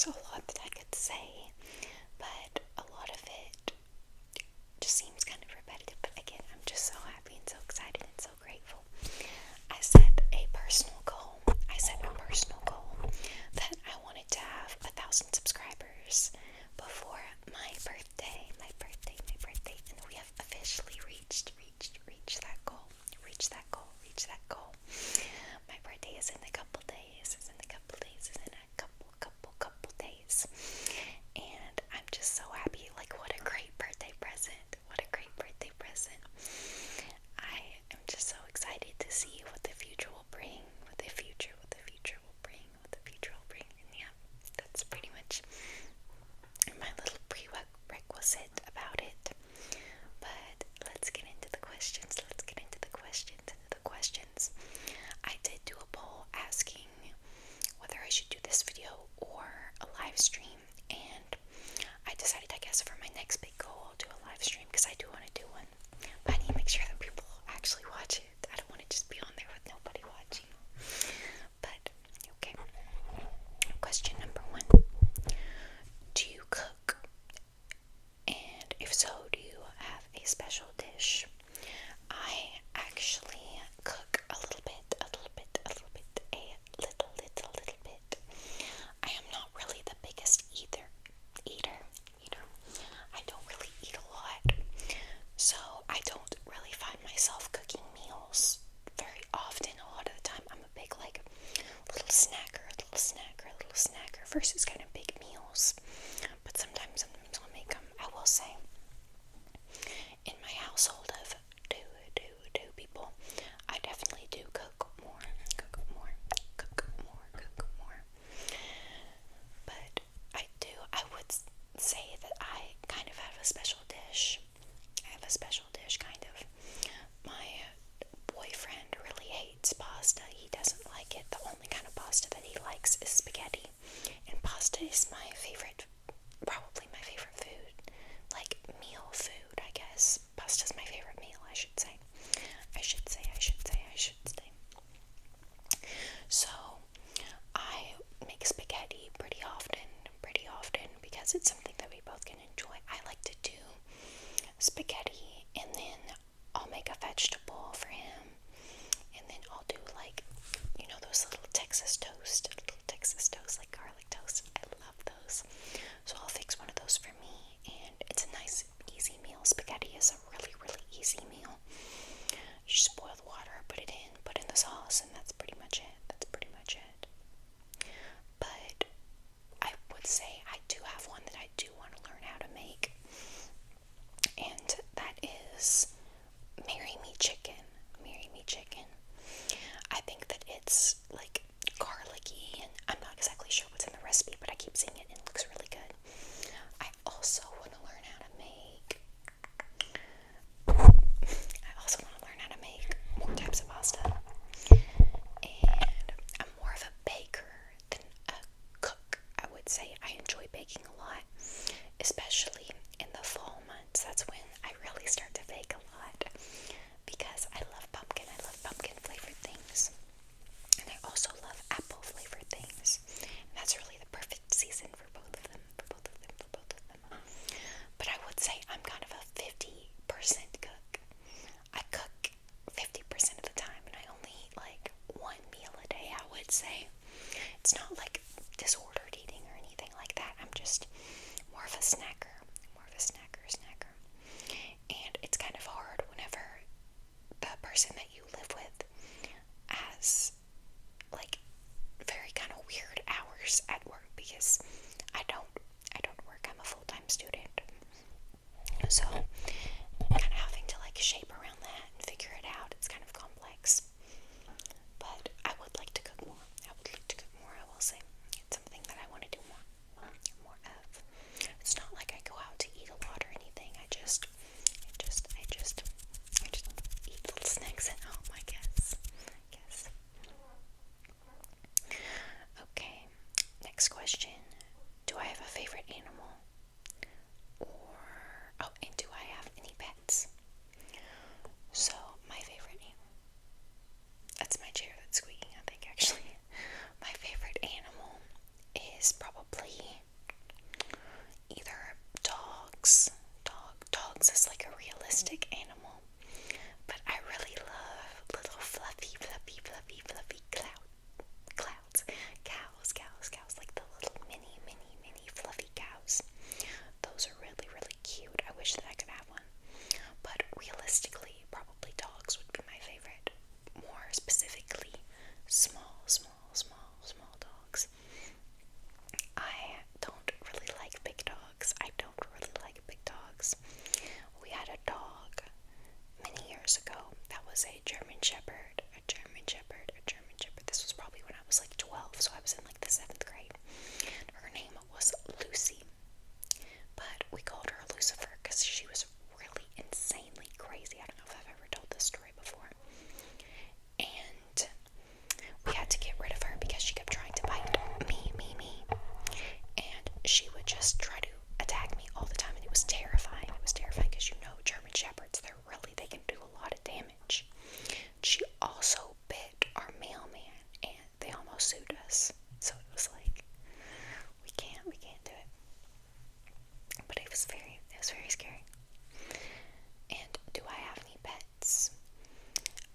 there's a lot that I could say, but a lot of it just seems kind of repetitive. But again, I'm just so happy and so excited and so grateful. I set a personal goal that I wanted to have 1,000 subscribers before my birthday, and we have officially reached that goal. My birthday is in a couple days. And I'm just so happy. Like, what a great birthday present. I am just so excited to see what the future will bring. And yeah, that's pretty much my little prerequisite about it. But let's get into the questions. I did do a poll asking whether I should do this video or a live stream, and I decided, I guess, for my next big goal, I'll do a live stream because I do want to do one. But I need to make sure that people actually watch it. I don't want to just be on there with nobody watching. But, okay. Question number 1. Do you cook? And if so, do you have a special dish? I actually cook a little bit. I am not really the biggest eater. I don't really eat a lot, so I don't really find myself cooking meals very often. A lot of the time, I'm a big, like, little snacker versus kind of big meals. But sometimes I'll make them. I will say, in my household of two people, I definitely do cook more. But I would say that I kind of have a special dish. Kind of. My boyfriend really hates pasta. He doesn't like it. The only kind of pasta that he likes is spaghetti. And pasta is probably my favorite food. Like, meal food, I guess. Pasta's my favorite meal, I should say. So, I make spaghetti pretty often because it's something that we both can enjoy. I like to do spaghetti, and then I'll make a vegetable for him, and then I'll do, like, those little Texas toast, like garlic toast. I love those. So I'll fix one of those for me, and it's a nice, easy meal. Spaghetti is a really, really easy meal. You just boil the water, put in the sauce, and that's pretty much it. But I would say I do have one that I do want to learn how to make, and that is Marry Me Chicken. I think that it's, like, garlicky, and I'm not exactly sure what's in the recipe, but I keep seeing it and it looks really good. I also want to learn how to make more types of pasta. And I'm more of a baker than a cook, I would say. I enjoy baking a lot, especially in the fall months. That's when I really start to bake a lot, because I love pumpkin flavored things, and I also love apple flavored things, and that's really the perfect season for both of them. But I would say I'm kind of a 50% cook. I cook 50% of the time, and I only eat like one meal a day, I would say. It's not like disordered eating or anything like that. I'm just more of a snacker. And it's kind of hard whenever the person that you live with has, like, very kind of weird hours at work, because I don't work. I'm a full-time student. So kind of having to, like, shape around that and figure it out, it's kind of complex. But I would like to cook more. I will say. It's something that I want to do more of. It's not like I go out to eat a lot or anything. I just eat little snacks at home, I guess. Okay, next question. Do I have a favorite animal? And do I have any pets? So, my favorite animal. That's my chair that's squeaking, I think, actually. My favorite animal is probably realistic animal, but I really love little fluffy clouds. Cows, like the little mini fluffy cows. Those are really, really cute. I wish that I could have one. But realistically, probably dogs would be my favorite. More specifically, small dogs. I don't really like big dogs. We had a dog many years ago that was a German Shepherd. This was probably when I was like 12, so I was in like the 7th grade. Her name was Lucy, but we called her Lucifer because she was really insanely crazy. I don't know if I've ever told this story before. And we had to get rid of her because she kept trying to bite me. And she would just try to attack me all the time, and it was terrifying. Because German Shepherds, they can do a lot of damage. She also bit our mailman, and they almost sued us. So it was like, we can't do it. But it was very scary. And do I have any pets?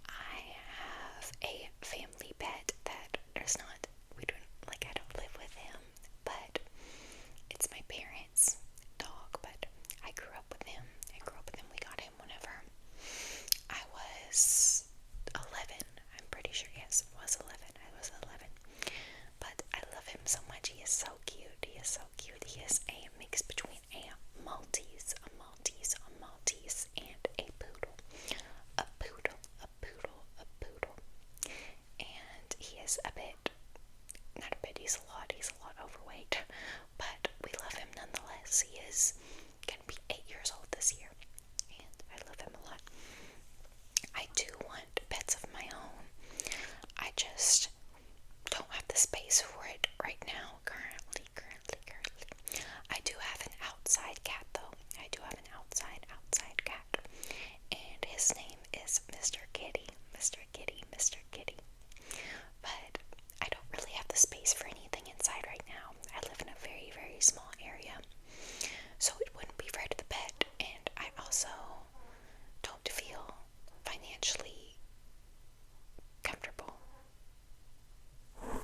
I have a family pet that is not, I don't live with him, but it's my parents' dog, but I grew up with him. We got him whenever I was 11. I'm pretty sure, yes, I was 11. But I love him so much. He is so cute. He is a mix between a Maltese, and a poodle. And he is he's a lot overweight, but we love him nonetheless. He is gonna be 8 years old this year, and I love him a lot. I do want pets of my own. I just don't have the space for it right now, currently. I do have an outside cat, though. Outside cat. And his name is Mr. Kitty. But I don't really have the space for anything inside right now. I live in a very, very small area, so it wouldn't be right to the pet. And I also don't feel financially comfortable. Oh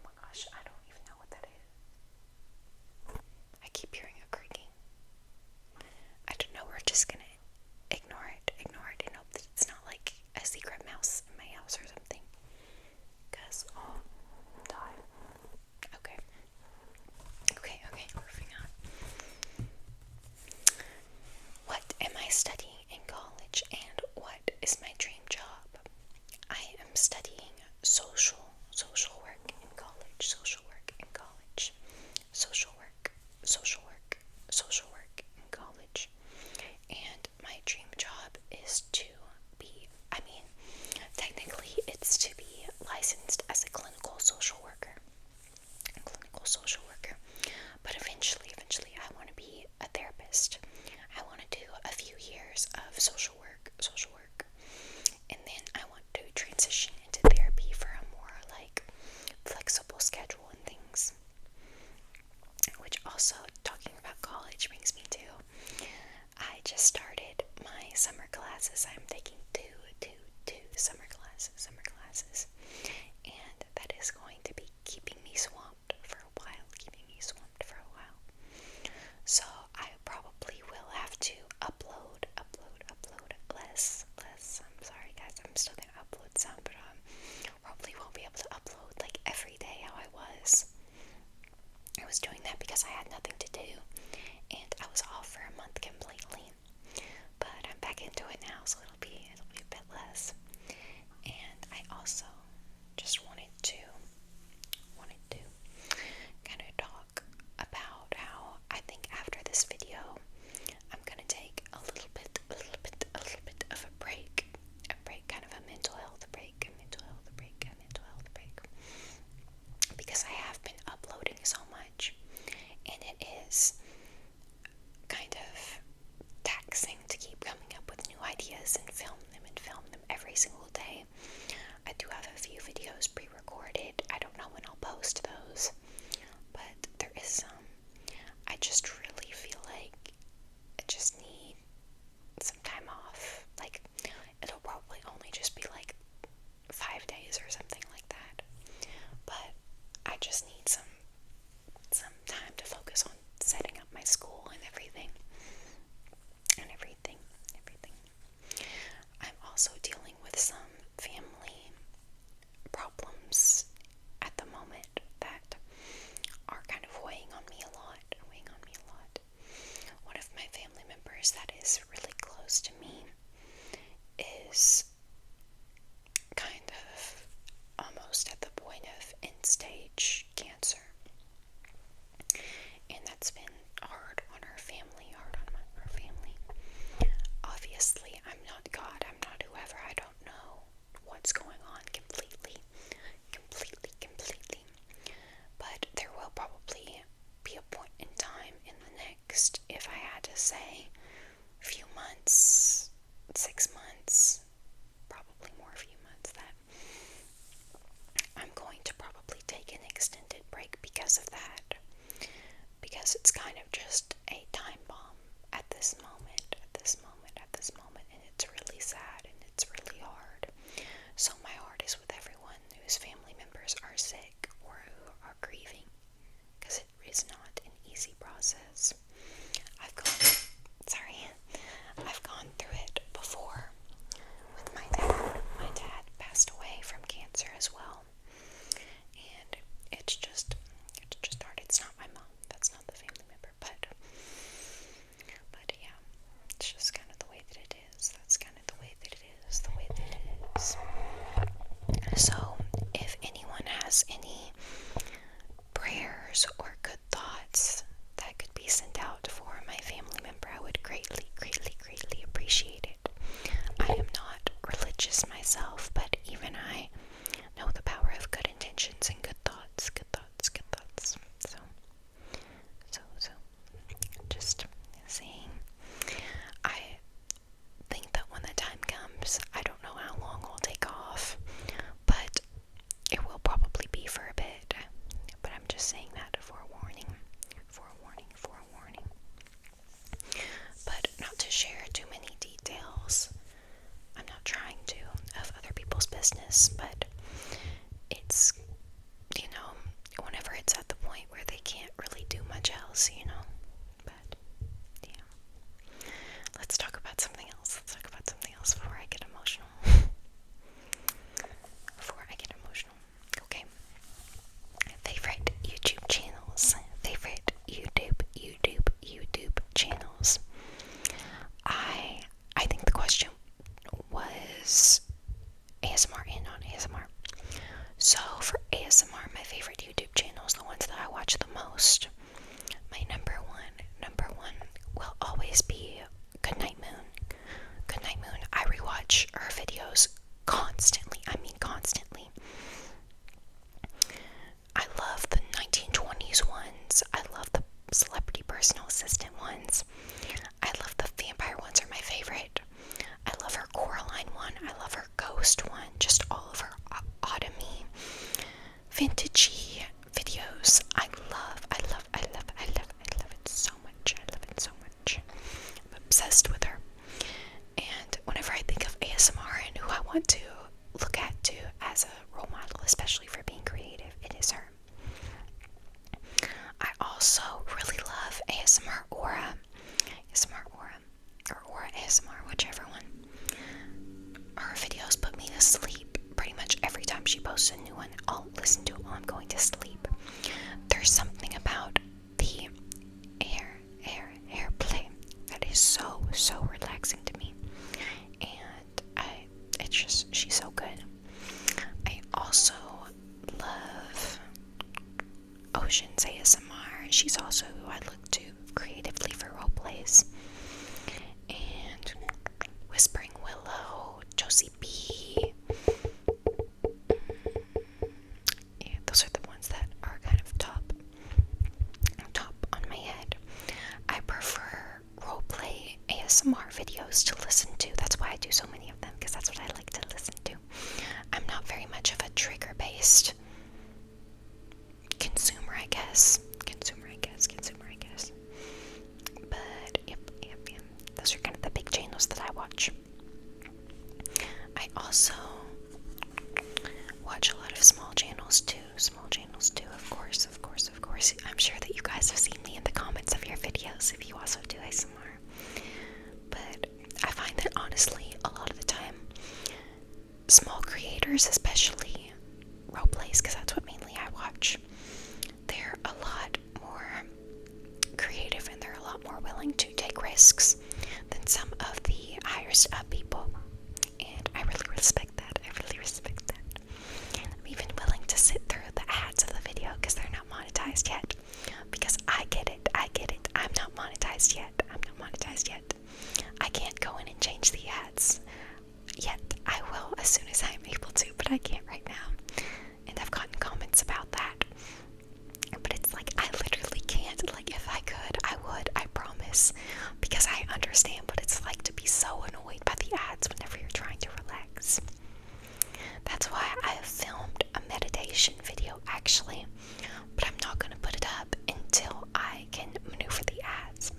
my gosh, I don't even know what that is. I keep hearing a creaking. I don't know, we're just gonna ignore it and hope that it's not like a secret mouse in my house or something. Because, oh, die. Okay, moving on. What am I studying in college, and what is my dream job? I am studying social work in college. Social work in college. And my dream job is to be, technically it's to be licensed as a clinical social worker. But eventually I want to be a therapist. I want to do a few years of social work, and then I want to transition into therapy for a more flexible schedule and things. Which also, talking about college brings me to, I just started my summer classes. I'm taking two summer classes, and that is going to be keeping me swamped for a while. So I probably will have to upload less. I'm sorry guys, I'm still gonna upload some, but probably won't be able to upload every day how I was. I was doing that because I had nothing to do, and I was off for a month completely. But I'm back into it now, so it'll be a bit less. And I also just wanted to kind of talk about how I think after this video I'm gonna take a little bit of a break, kind of a mental health break, because I have been uploading so much, and it is kind of taxing to keep coming up with new ideas and film them every single day. I do have a few videos pre-recorded it's been hard on our family, our family. Obviously, I'm not God, I'm not whoever, I don't know what's going on completely. But there will probably be a point in time in the next, if I had to say, few months, 6 months, probably more few months, that I'm going to probably take an extended break because of that. Because it's kind of just a time bomb at this moment, and it's really sad and it's really hard. So my heart is with everyone whose family members are sick or who are grieving, because it is not an easy process. I've gone through it before with my dad. My dad passed away from cancer as well, and it's just hard. It's not my mom. That's not the family member, but yeah, it's just kind of the way that it is. That's kind of the way that it is. So, if anyone has any prayers or good thoughts that could be sent out for my family member, I would greatly appreciate it. I am not religious myself, but even I know the power of good intentions and good thoughts. So, just saying, I think that when the time comes, I don't know how long I'll take off, but it will probably be for a bit. But I'm just saying that for a warning. But not to share too many details. I'm not trying to, of other people's business, but it's, whenever it's at the point where they can't really do much else, but yeah. Let's talk about something else. Before I get emotional. Okay. Favorite YouTube channels. YouTube channels. I think the question was ASMR and non-ASMR. So for ASMR, my favorite YouTube channels, the ones that I watch the most, my number one will always be Goodnight Moon. I rewatch her videos constantly. I love the 1920s ones. I love the celebrity personal assistant ones. I love the vampire ones, are my favorite. I love her Coraline one. I love her ghost one. Just all of her autumny, vintagey videos. I love it so much. I'm obsessed with her. And whenever I think of ASMR and who I want to look at to as a role model, especially for being creative, it is her. I also really love ASMR Aura, or Aura ASMR, whichever one. Her videos put me to sleep pretty much every time she posts a new one. I'll listen to it while I'm going to sleep. There's something about the airplay that is so relaxing to me, and she's so good. I also love Ocean's ASMR. She's also who I look to creatively for role plays. And Whispering Willow, Josie B. Yeah, those are the ones that are kind of top on my head. I prefer roleplay ASMR videos to listen to. That's why I do so many of them, because that's what I like to listen to. I'm not very much of a trigger-based consumer, I guess. But yep. Those are kind of the big channels that I watch. I also watch a lot of small channels too, of course. I'm sure that you guys have seen me in the comments of your videos if you also do ASMR. But I find that honestly, a lot of the time, small creators, especially roleplays, because that's what mainly I watch, they're a lot monetized yet. I can't go in and change the ads yet. I will as soon as I'm able to, but I can't right now. And I've gotten comments about that. But it's like, I literally can't. Like, if I could, I would, I promise. Because I understand what it's like to be so annoyed by the ads whenever you're trying to relax. That's why I filmed a meditation video, actually. But I'm not going to put it up until I can maneuver the ads.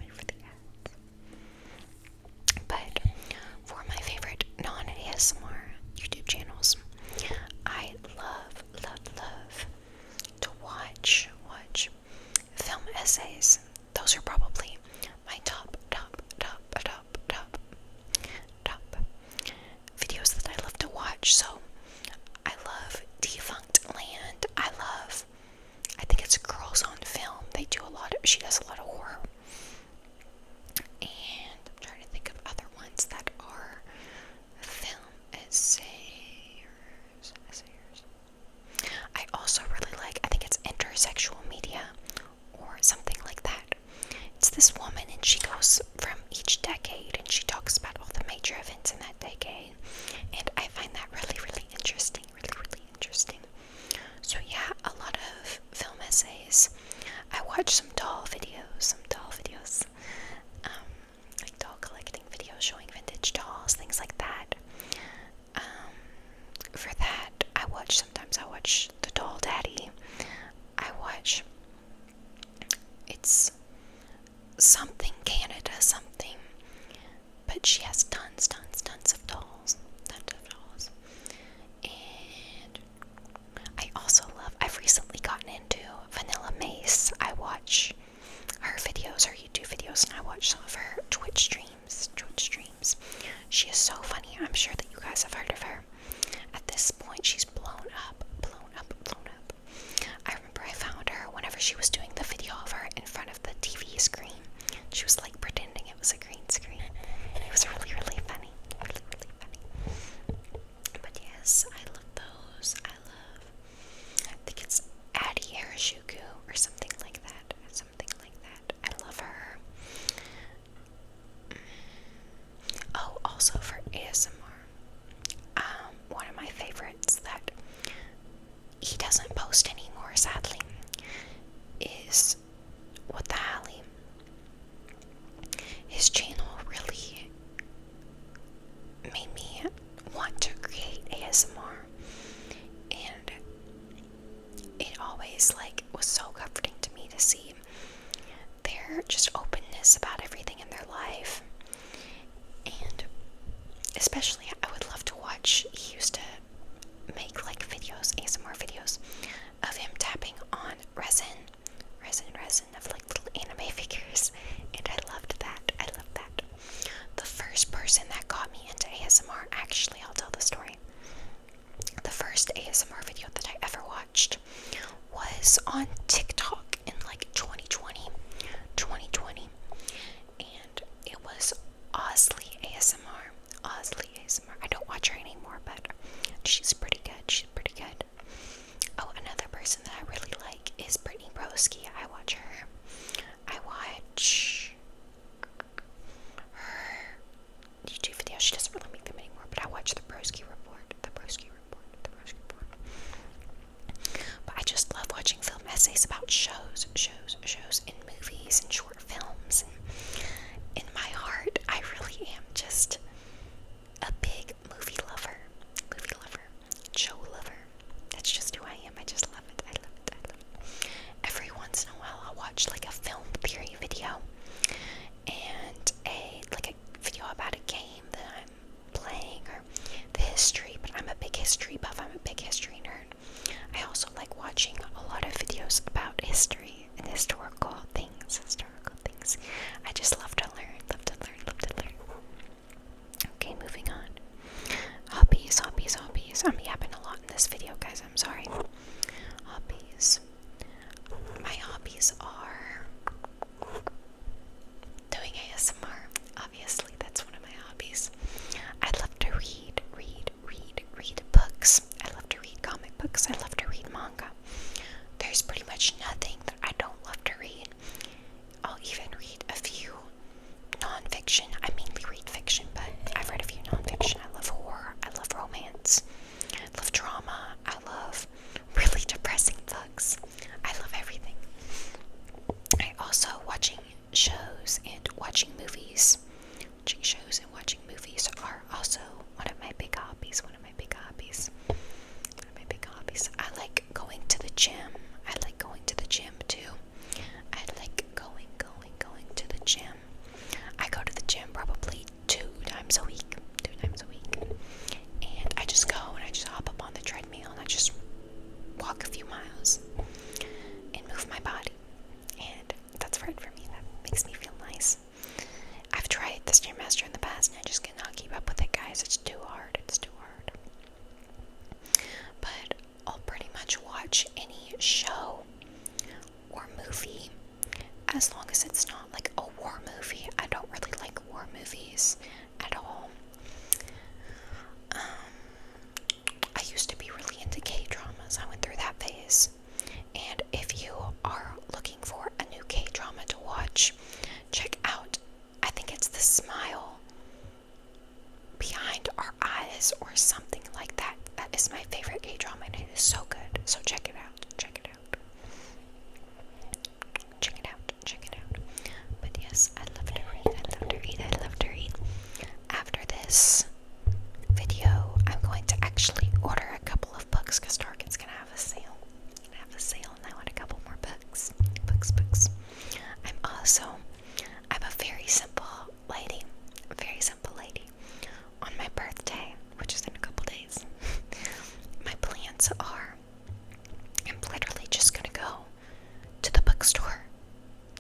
But for my favorite non-ASMR YouTube channels, I love to watch film essays. Those are probably my top videos that I love to watch. So I love Defunct Land. I think it's Girls on Film. She does a lot of horror. And I'm trying to think of other ones that are film essayers. I also really like, I think it's Intersexual Media or something like that. It's this woman, and she goes from each decade and she talks about all the major events in that decade. And I find that really, really interesting. So yeah, a lot of film essays. I watch some doll videos, like doll collecting videos showing vintage dolls, things like that. For that, sometimes I watch The Doll Daddy. It's something Canada something, but she has tons of dolls. And I've recently gotten into Vanilla Mace. I watch her videos, her YouTube videos, and I watch some of her Twitch streams. She is so funny. I'm sure that you guys have heard of her. At this point, she's blown up. I remember I found her whenever she was doing the video of her in front of the TV screen. She was like pretending it was a green screen. It was really, really funny. But yes, I love those. I think it's Addie Arashuku or something like that. I love her. Oh, also for ASMR, one of my favorites that he doesn't post anymore, sadly, is What the Hallie. His channel really made me want to create ASMR, and it always was so comforting to me to see their just openness about everything in their life. And especially, I would love to watch, he used to make videos, ASMR videos of him tapping on resin of little anime figures, and I loved that. The first person that got me into ASMR, actually, I'll tell the story. The first ASMR video that I ever watched was on TikTok in 2020, and it was Osley ASMR. I don't watch her anymore, but she's pretty good. Oh, another person that I really like is Brittany Rose Also, I'm a very simple lady. Very simple lady. On my birthday, which is in a couple days, my plans are I'm literally just gonna go to the bookstore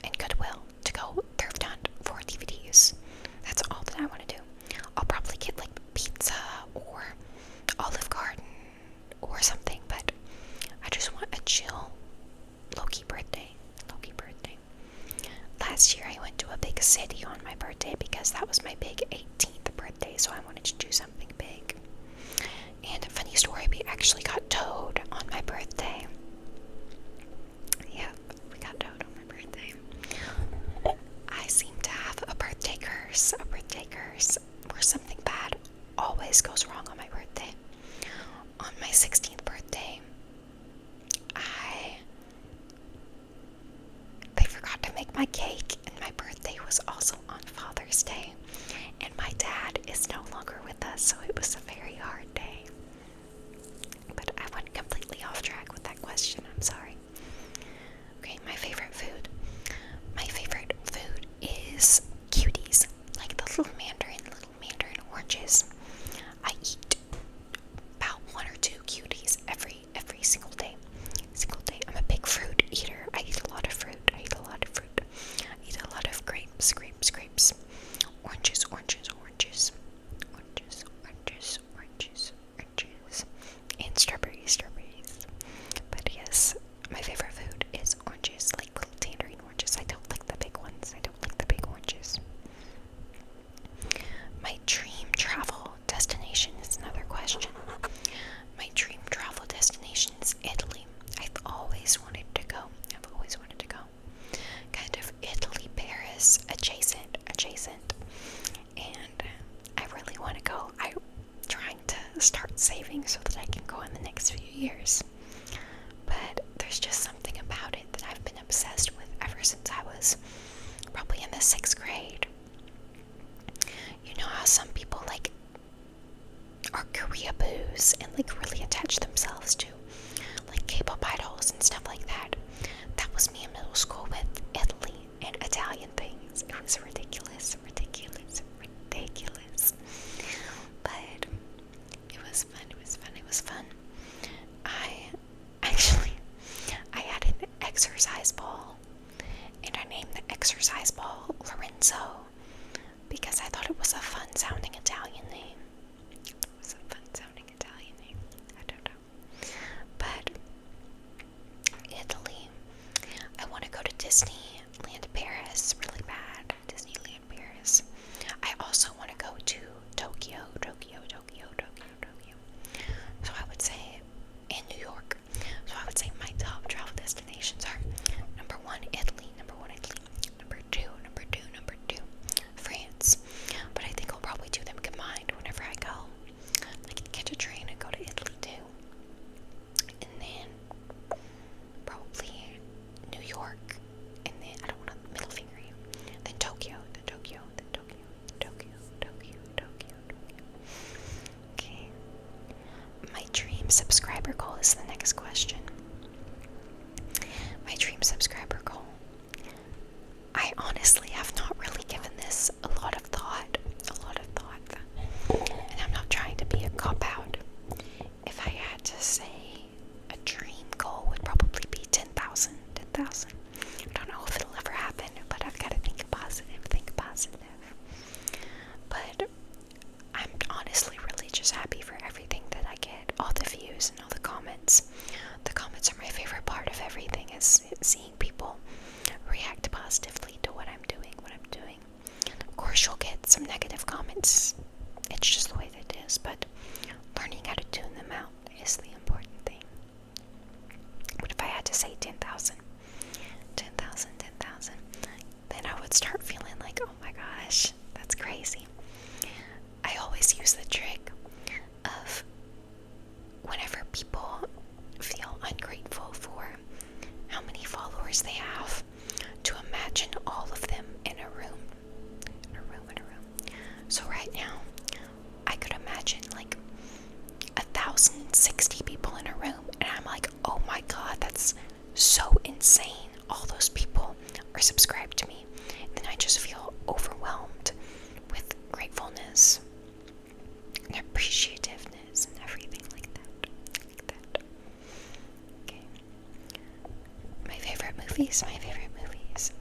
and Goodwill to go thrift hunt for DVDs. That's all that I want to do. I'll probably get like pizza or Olive Garden or something, but I just want a chill, low-key birthday. Low-key birthday. Last year I went to a big city on my birthday because that was my big 18th birthday, so I wanted to do something big. And a funny story, we actually got towed on my birthday. Yep, we got towed on my birthday. I seem to have a birthday curse, where something bad always goes wrong on my birthday. On my 16th birthday, they forgot to make my cake, and my birthday was also on Father's Day, and my dad is no longer with us, so it was a very hard day. But I went completely off track with that question, I'm sorry. Okay, my favorite food. My favorite food is cuties, like the little mandarin oranges. I eat about 1 or 2 cuties every single day. I'm a big fruit eater. I eat a lot of fruit. I eat a lot of grapes. Oranges. And strawberries. But yes, my favorite food is oranges, like little tangerine oranges. I don't like the big ones. I don't like the big oranges. My dream travel destination is another question. My dream travel destination is Italy. I've always wanted to go. Kind of Italy, Paris, adjacent. And I really want to go. I'm trying to start saving so that I can go in the next few years. But there's just something about it that I've been obsessed with ever since I was probably in the 6th grade. You know how some people like are Koreaboos and like really attach themselves to like K-pop idols and stuff like that. That was me in middle school with Italy and Italian things. It was ridiculous. But it was fun. I had an exercise ball, and I named the exercise ball Lorenzo because I thought it was a fun sounding Italian name. I don't know. But Italy, I want to go to Disneyland Paris really bad. I also want to go to Tokyo. So I would say, in New York. So I would say my top travel destinations are number 1, Italy. Number 2, France. But I think I'll probably do them combined whenever I go. Like catch a train and go to Italy too. And then probably New York. And then I don't want to middle finger you. Then Tokyo. Okay. My dream subscriber goal is the next question. My dream subscriber goal. I honestly have not really given this a lot of thought. And I'm not trying to be a cop-out. If I had to say a dream goal would probably be 10,000. I don't know if it'll ever happen, but I've got to think positive. But I'm honestly really just happy for everything that I get, all the views and all the comments. The comments are my favorite part of everything, is seeing people react positively to what I'm doing. Of course, you'll get some negative comments. It's just the way that it is, but learning how to tune them out is the important thing. But if I had to say 10,000, then I would start feeling like, oh my gosh, that's crazy. I always use the trick of whenever people feel ungrateful for how many followers they have, to imagine all of them in a room. So right now, I could imagine like 1,060 people in a room, and I'm like, oh my god, that's so insane. All those people are subscribed to me.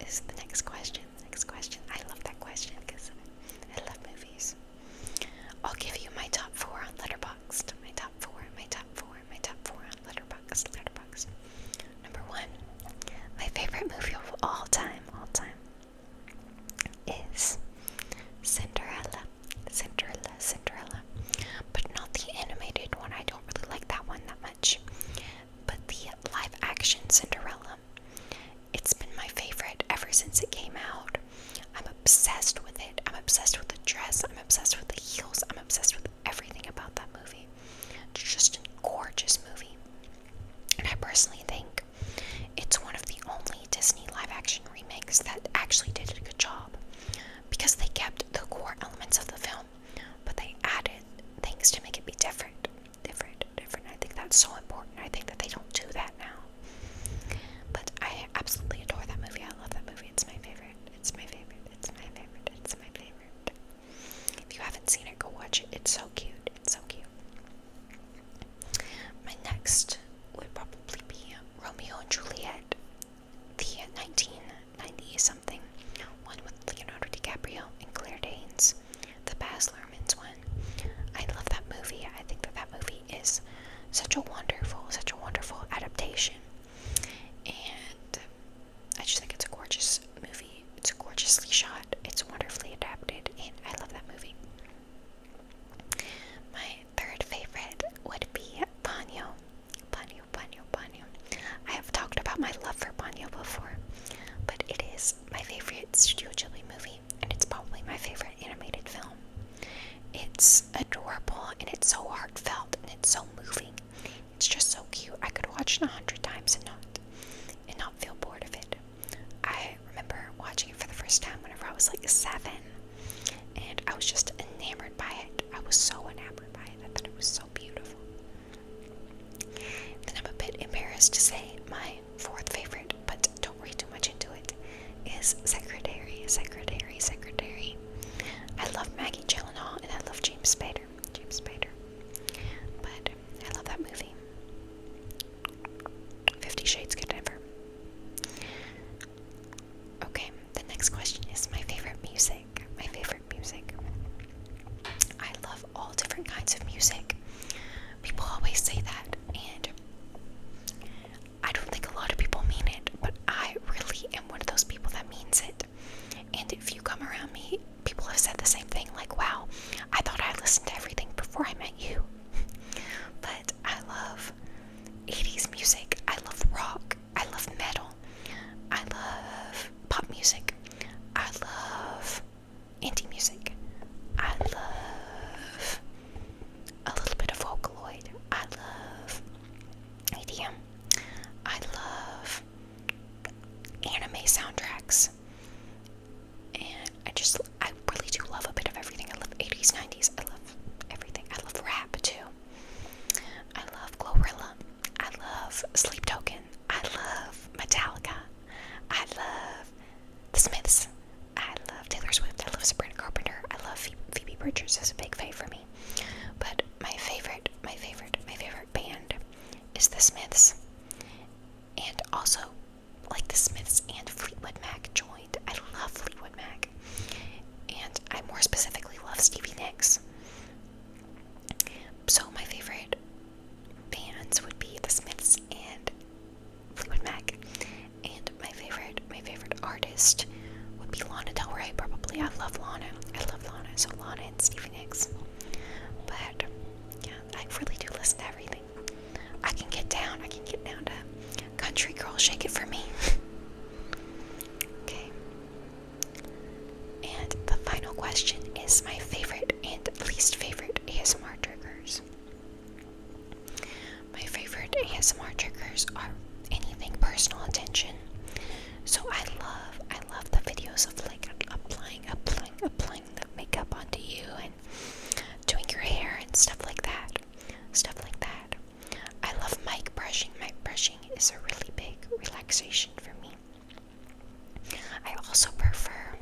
is the next question. I love that question because I love movies. I'll give you my top 4 on Letterboxd. My top 4 on Letterboxd. Number 1, my favorite movie of all time is Cinderella. But not the animated one. I don't really like that one that much. But the live action Cinderella. It's been my favorite ever since it came out. I'm obsessed with it. I'm obsessed with the dress. I'm obsessed with the heels. I'm obsessed with everything about that movie. It's just a gorgeous movie. And I personally think it's one of the only Disney live action remakes that actually did a good job. Because they kept the core elements of the film, but they added things to make it be different. I think that's so important. I think that they don't do that now. But I absolutely adore that movie. I love that movie. It's my favorite. If you haven't seen it, go watch it. It's so cute. My next would probably be Romeo and Juliet, the 1990 something one with Leonardo DiCaprio and Claire Danes, the Baz Luhrmann's one. I love that movie. I think that movie is such a wonderful adaptation, and I just think it's a gorgeous movie. It's gorgeously shot. It's wonderfully adapted, and I love that movie. My third favorite would be Ponyo. I have talked about my love for Ponyo before, but it is my favorite Studio Ghibli movie, and it's probably my favorite animated film. It's adorable, and it's so heartfelt, and it's so moving. It's just so cute. I could watch it 100 times and not feel bored of it. I remember watching it for the first time whenever I was like 7, and I was just enamored by it. I was so enamored by it. I thought it was so beautiful. Then I'm a bit embarrassed to say my fourth favorite, but don't read too much into it, is Secretary. I love Maggie Gyllenhaal and I love James Spader. But I love that movie. 50 Shades Could Never. Okay, the next question is my favorite music. I love all different kinds of music. People always say that, and I don't think a lot of people mean it, but I really am one of those people that means it. And if you come around me, people have said the same thing, like, wow, I thought I listened to everything before I met you. But I love 80s music. I love rock. I love metal. I love pop music. I love indie music. I love a little bit of Vocaloid. I love EDM. I love anime soundtracks. And I really do love a bit of everything. I love 80s, 90s. I love everything. I love rap too. I love Glorilla. I love Sleep Token. I love Metallica. I love The Smiths. I love Taylor Swift. I love Sabrina Carpenter. I love Phoebe Bridgers is a big fave for me. But my favorite band is The Smiths. And also, like The Smiths and Fleetwood Mac joined. I love Fleetwood Mac. And I more specifically love Stevie Nicks. So my favorite bands would be The Smiths and Fleetwood Mac. And my favorite artist would be Lana Del Rey, probably. I love Lana. So Lana and Stevie Nicks. But yeah, I really do listen to everything. I can get down to Country Girl, Shake It For Me. Okay. And the final question is my favorite and least favorite ASMR triggers. My favorite ASMR triggers are anything personal attention. So I love the videos of like applying the makeup onto you and doing your hair and stuff like that. I love mic brushing. Mic brushing is a really big relaxation for me. I also prefer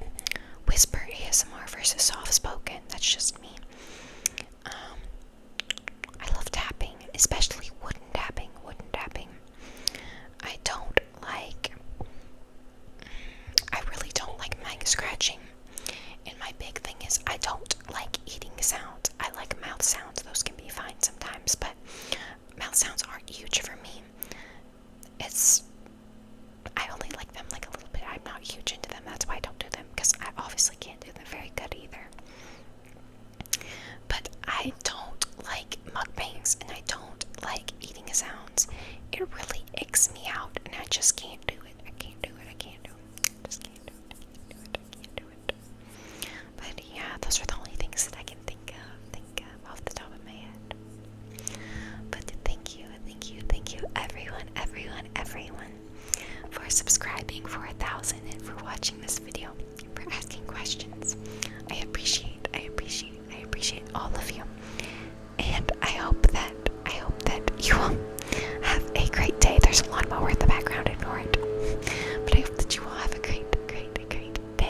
whisper ASMR versus soft spoken. That's just me.